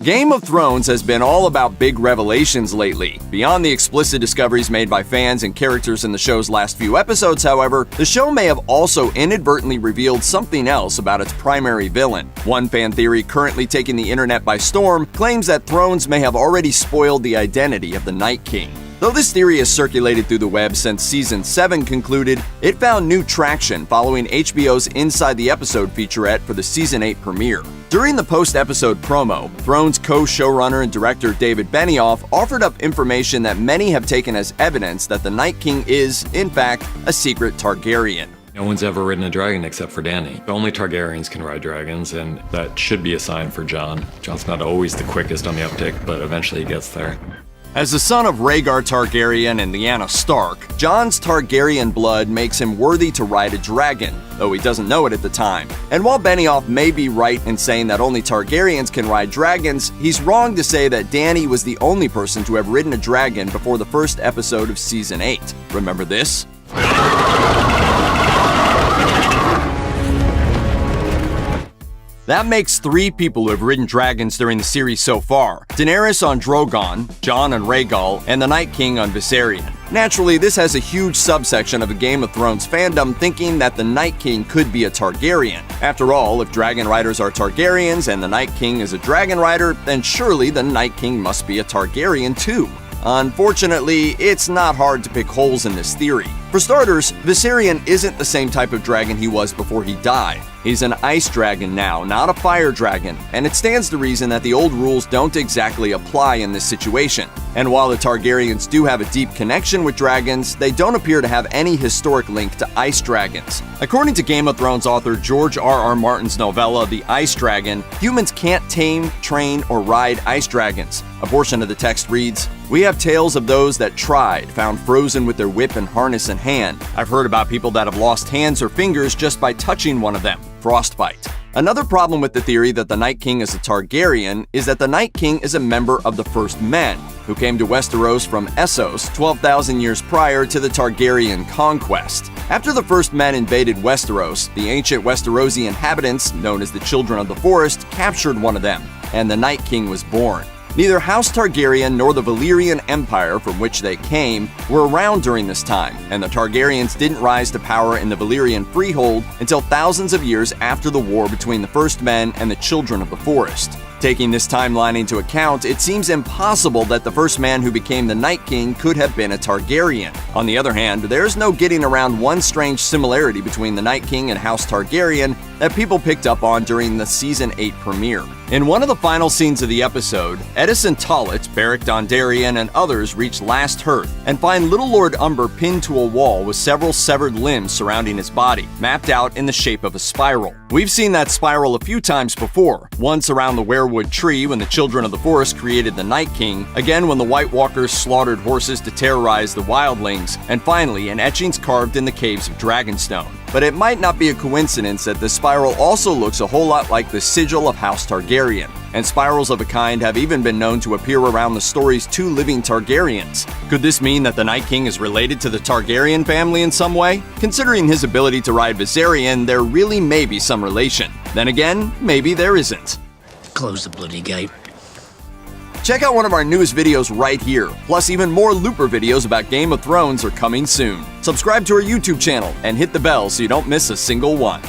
Game of Thrones has been all about big revelations lately. Beyond the explicit discoveries made by fans and characters in the show's last few episodes, however, the show may have also inadvertently revealed something else about its primary villain. One fan theory currently taking the internet by storm claims that Thrones may have already spoiled the identity of the Night King. Though this theory has circulated through the web since Season 7 concluded, it found new traction following HBO's Inside the Episode featurette for the Season 8 premiere. During the post-episode promo, Thrones co-showrunner and director David Benioff offered up information that many have taken as evidence that the Night King is, in fact, a secret Targaryen. No one's ever ridden a dragon except for Dany. Only Targaryens can ride dragons, and that should be a sign for Jon. Jon's not always the quickest on the uptick, but eventually he gets there. As the son of Rhaegar Targaryen and Lyanna Stark, Jon's Targaryen blood makes him worthy to ride a dragon, though he doesn't know it at the time. And while Benioff may be right in saying that only Targaryens can ride dragons, he's wrong to say that Dany was the only person to have ridden a dragon before the first episode of Season 8. Remember this? That makes 3 people who have ridden dragons during the series so far: Daenerys on Drogon, Jon on Rhaegal, and the Night King on Viserion. Naturally, this has a huge subsection of the Game of Thrones fandom thinking that the Night King could be a Targaryen. After all, if dragon riders are Targaryens and the Night King is a dragon rider, then surely the Night King must be a Targaryen too. Unfortunately, it's not hard to pick holes in this theory. For starters, Viserion isn't the same type of dragon he was before he died. He's an ice dragon now, not a fire dragon, and it stands to reason that the old rules don't exactly apply in this situation. And while the Targaryens do have a deep connection with dragons, they don't appear to have any historic link to ice dragons. According to Game of Thrones author George R.R. Martin's novella The Ice Dragon, humans can't tame, train, or ride ice dragons. A portion of the text reads, "We have tales of those that tried, found frozen with their whip and harness in hand. I've heard about people that have lost hands or fingers just by touching one of them. Frostbite." Another problem with the theory that the Night King is a Targaryen is that the Night King is a member of the First Men, who came to Westeros from Essos 12,000 years prior to the Targaryen conquest. After the First Men invaded Westeros, the ancient Westerosi inhabitants, known as the Children of the Forest, captured one of them, and the Night King was born. Neither House Targaryen nor the Valyrian Empire from which they came were around during this time, and the Targaryens didn't rise to power in the Valyrian freehold until thousands of years after the war between the First Men and the Children of the Forest. Taking this timeline into account, it seems impossible that the first man who became the Night King could have been a Targaryen. On the other hand, there's no getting around one strange similarity between the Night King and House Targaryen that people picked up on during the Season 8 premiere. In one of the final scenes of the episode, Edison Tollet, Beric Dondarrion, and others reach Last Hearth and find Little Lord Umber pinned to a wall with several severed limbs surrounding his body, mapped out in the shape of a spiral. We've seen that spiral a few times before, once around the Weirwood Tree when the Children of the Forest created the Night King, again when the White Walkers slaughtered horses to terrorize the wildlings, and finally in etchings carved in the caves of Dragonstone. But it might not be a coincidence that the spiral also looks a whole lot like the sigil of House Targaryen, and spirals of a kind have even been known to appear around the story's 2 living Targaryens. Could this mean that the Night King is related to the Targaryen family in some way? Considering his ability to ride Viserion, there really may be some relation. Then again, maybe there isn't. Close the bloody gate. Check out one of our newest videos right here. Plus, even more Looper videos about Game of Thrones are coming soon. Subscribe to our YouTube channel and hit the bell so you don't miss a single one.